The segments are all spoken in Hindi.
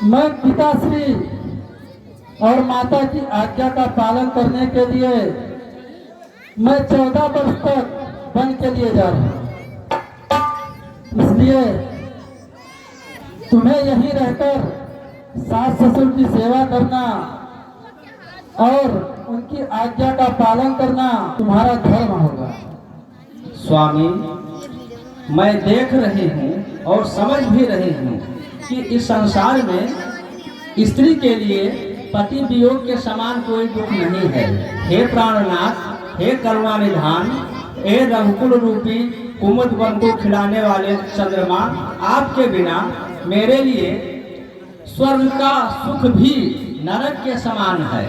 मैं पिताश्री और माता की आज्ञा का पालन करने के लिए मैं 14 वर्ष तक वन के लिए जा रहा हूँ। इसलिए तुम्हें यहीं रहकर सास ससुर की सेवा करना और उनकी आज्ञा का पालन करना तुम्हारा धर्म होगा। स्वामी, मैं देख रही हूँ और समझ भी रही हूँ कि इस संसार में स्त्री के लिए पति वियोग के समान कोई दुख नहीं है। हे प्राणनाथ, हे करुणा निधान, हे रघुकुल रूपी कुमुद वन को खिलाने वाले चंद्रमा, आपके बिना मेरे लिए स्वर्ग का सुख भी नरक के समान है।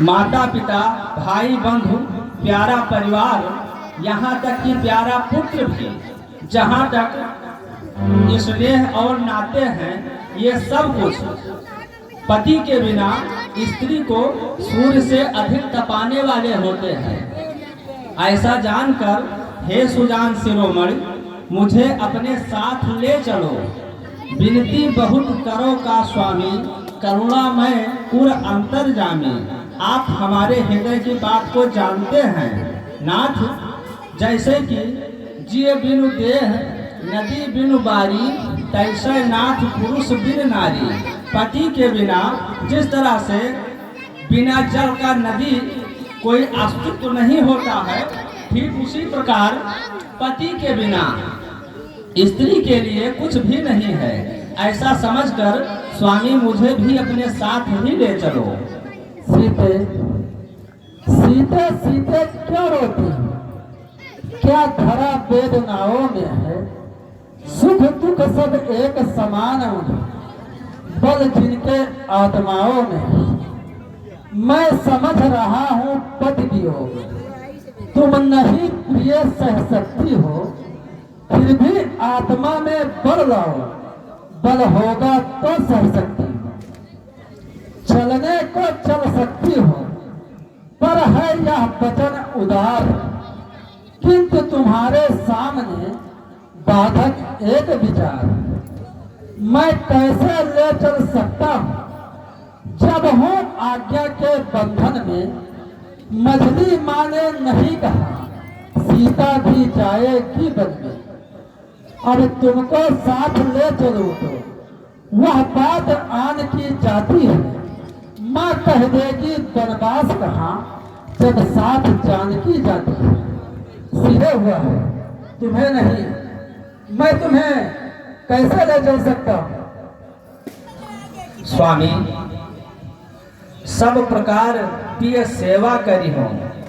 माता पिता, भाई बंधु, प्यारा परिवार, यहाँ तक कि प्यारा पुत्र भी, जहाँ तक स्नेह और नाते हैं, ये सब कुछ पति के बिना स्त्री को सूर्य से अधिक तपाने वाले होते हैं। ऐसा जानकर हे सुजान शिरोमणि, मुझे अपने साथ ले चलो। विनती बहुत करो का स्वामी, करुणामय उर अंतर्जामी। आप हमारे हृदय की बात को जानते हैं नाथ। जैसे कि जिय बिनु देह नदी बिनु बारी, तैसे नाथ पुरुष बिन नारी। पति के बिना जिस तरह से बिना जल का नदी कोई अस्तित्व नहीं होता है, ठीक उसी प्रकार पति के बिना स्त्री के लिए कुछ भी नहीं है। ऐसा समझकर स्वामी मुझे भी अपने साथ ही ले चलो। सीते सीते सीते क्यों रोती है? क्या धरा वेदनाओं में है? सुख दुख सब एक समान बल जिनके आत्माओं में। मैं समझ रहा हूँ पति वियोग, तुम नहीं प्रिय सह सकती हो, फिर भी आत्मा में बल लाओ, बल होगा तो सह सकती हो। चलने को चल सकती हो, पर है यह वचन उदार, किंतु तुम्हारे सामने बाधक एक विचार। मैं कैसे ले चल सकता हूँ जब हूँ आज्ञा के बंधन में? मछली माँ ने नहीं कहा सीता भी जाएगी वन में। अब तुमको साथ ले चलो तो वह बात आन की जाती है। माँ कह देगी वनवास कहाँ जब साथ जानकी जाती है। सीधे हुआ है, तुम्हें नहीं, मैं तुम्हें कैसे ले चल सकता हूँ? स्वामी, सब प्रकार प्रिय सेवा करी हो,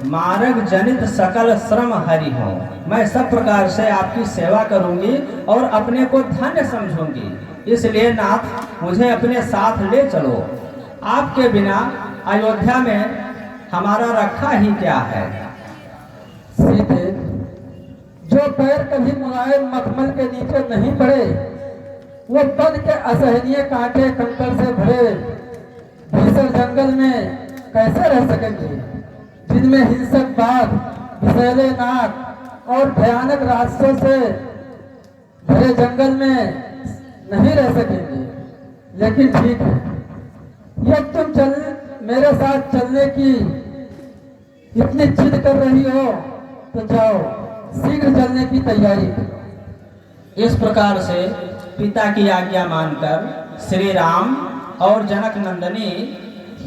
मार्ग जनित सकल श्रम हरि हो। मैं सब प्रकार से आपकी सेवा करूंगी और अपने को धन्य समझूंगी। इसलिए नाथ, मुझे अपने साथ ले चलो। आपके बिना अयोध्या में हमारा रखा ही क्या है। सीते, जो पैर कभी मुलायम मखमल के नीचे नहीं पड़े, वो वन के असहनीय कांटे कंकड़ से भरे भीषण जंगल में कैसे रह सकेंगे, जिनमें हिंसक बाघ, विषैले नाग और भयानक राक्षसों से भरे जंगल में नहीं रह सकेंगे। लेकिन ठीक है, ये तुम मेरे साथ चलने की इतनी जिद कर रही हो तो जाओ, शीघ्र चलने की तैयारी करो। इस प्रकार से पिता की आज्ञा मानकर श्री राम और जनक नंदनी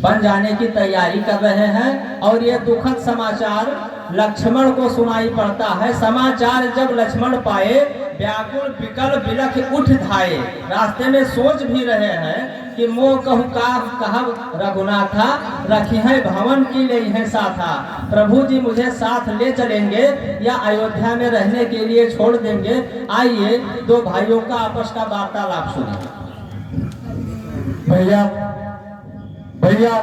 बन जाने की तैयारी कर रहे हैं। और ये दुखद समाचार लक्ष्मण को सुनाई पड़ता है। समाचार जब लक्ष्मण पाए, व्याकुल विकल बिलख उठ धाये। रास्ते में सोच भी रहे हैं कि मोह कहु का कहब रघुनाथा, रखी है भवन की ले है साथा। प्रभु जी मुझे साथ ले चलेंगे या अयोध्या में रहने के लिए छोड़ देंगे। आइए दो भाइयों का आपस का वार्तालाप सुनिए। भैया भैया,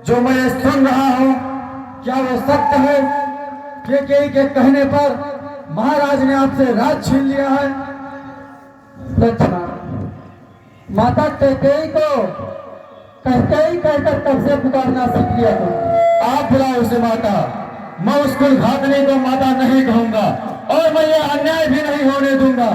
जो मैं सुन रहा हूँ, क्या वो सत्य है? कैकेयी के कहने पर महाराज ने आपसे राज छीन लिया है? लक्ष्मण, माता कैकेयी को कैकेयी कहकर कब से पुकारना सीख लिया तुम? आप बुलाओ उसे माता। मैं उस कुल घातनी को माता नहीं कहूंगा और मैं ये अन्याय भी नहीं होने दूंगा।